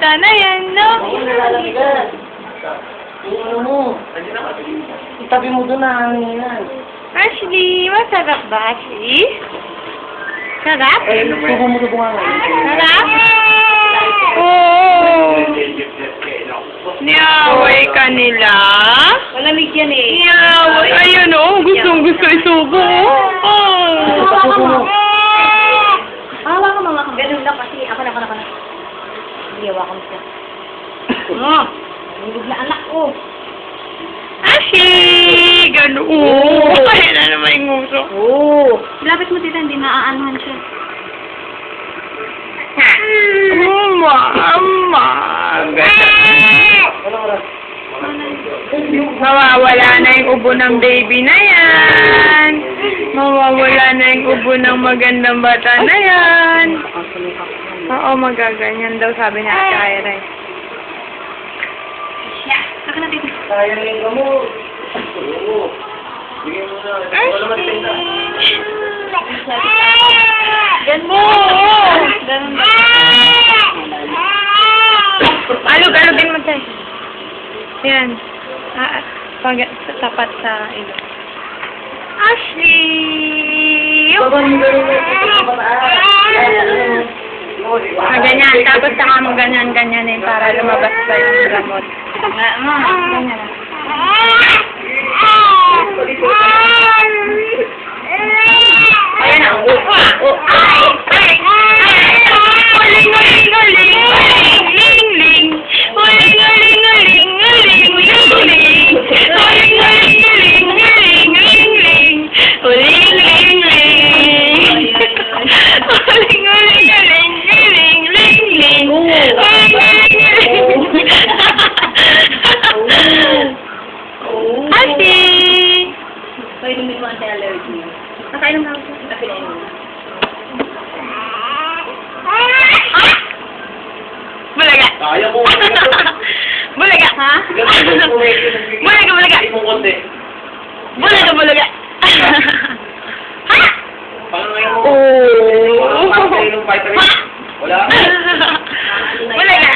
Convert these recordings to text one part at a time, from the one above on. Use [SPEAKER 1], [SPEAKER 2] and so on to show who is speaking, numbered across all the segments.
[SPEAKER 1] bata na yan, no?
[SPEAKER 2] Oo, nalalamigan. Yung ano mo. Itabi mo doon na hanginan.
[SPEAKER 1] Ashley, masarap ba, Ashley? Sarap?
[SPEAKER 2] Subo mo doon nga ngayon.
[SPEAKER 1] Sarap? Oo. Niaway ka nila?
[SPEAKER 3] Malamig yan eh.
[SPEAKER 1] Niaway. Ayun, oh. Gustong-gusto isubo. Oh.
[SPEAKER 2] Subo mo.
[SPEAKER 3] Hawa ka mama. Ganun lang kasi. Ako na. Hindi, hawa ka mo siya. Nilog na anak ko.
[SPEAKER 1] Ashley! Ganoon. Kaya na naman yung nguso.
[SPEAKER 3] Oo. Lapit mo tita, hindi maaanuhan siya.
[SPEAKER 1] Mama.
[SPEAKER 2] Ano oras?
[SPEAKER 1] Mawawala na yung ubo ng baby na yan. Mawawala na yung ubo ng magandang bata na yan. Oo, magaganyan daw sabi ni Ate Ira.
[SPEAKER 3] Saka na tita.
[SPEAKER 2] Sayang yung gamot. Oo. Bigyan mo na. Wala naman tinda.
[SPEAKER 3] Ganun ba?
[SPEAKER 1] Alug-alugin mo tayo. Yan. Tapat sa ilo. Ashley!
[SPEAKER 2] Baba mo ganun na.
[SPEAKER 1] Ganyan. Tapos saka mo ganyan-ganyanin para lumabas pa yung gamot. Ganyan. Ayan na.
[SPEAKER 3] Painumin mo anti-allergy. Nakainom na ako. Napinainom mo.
[SPEAKER 1] Bulaga.
[SPEAKER 2] Kaya mo.
[SPEAKER 1] Bulaga. Ha? Bulaga.
[SPEAKER 2] Hindi mo konti.
[SPEAKER 1] Bulaga. Ha?
[SPEAKER 2] Paano ngayon mo?
[SPEAKER 1] Oh.
[SPEAKER 2] Paano kayo ng vitamin? Wala.
[SPEAKER 1] Bulaga.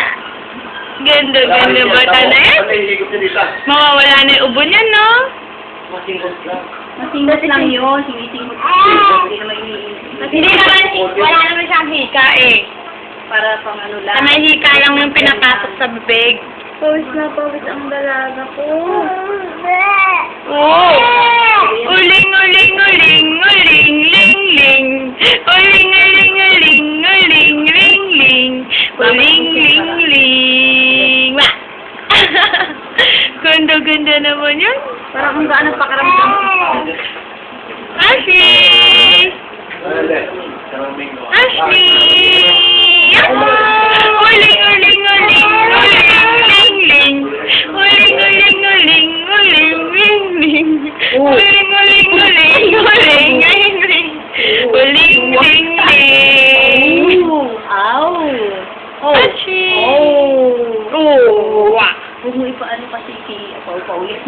[SPEAKER 1] Ganda bata na yan.
[SPEAKER 2] Ano yung higop niya dito?
[SPEAKER 1] Mawawala na yung ubo niya, no?
[SPEAKER 2] Masingkot lang.
[SPEAKER 3] Masinggot lang yun. Sinisingot. Hindi naman iniisip.
[SPEAKER 1] Hindi naman, wala naman siyang hika eh.
[SPEAKER 3] Para pang ano lang.
[SPEAKER 1] May hika lang yung pinapasok sa bibig.
[SPEAKER 3] Pawis na pawis ang dalaga ko.
[SPEAKER 1] Oh! Uling, ling, ling, ling. Uling, ling, ling. Uling, ling. Wah! Ganda naman yun.
[SPEAKER 3] Parang ang gaan ang pakaramdam ko.
[SPEAKER 1] Ashley! Ashley! Uling, ling. Uling, ling.
[SPEAKER 3] Ow!
[SPEAKER 1] Ashley!
[SPEAKER 3] Oh!
[SPEAKER 1] Oh! Wah!
[SPEAKER 3] Huwag mo ipaano kasi pau-pau yan.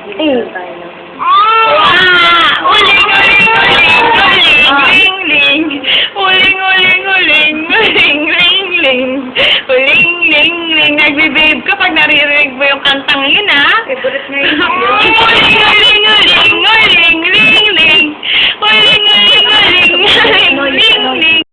[SPEAKER 3] Sige lang tayo ng...
[SPEAKER 1] Uling. Uling. Nagbe-babe ka pag naririnig mo yung kantang yun, ha?
[SPEAKER 3] Favorite nga yun.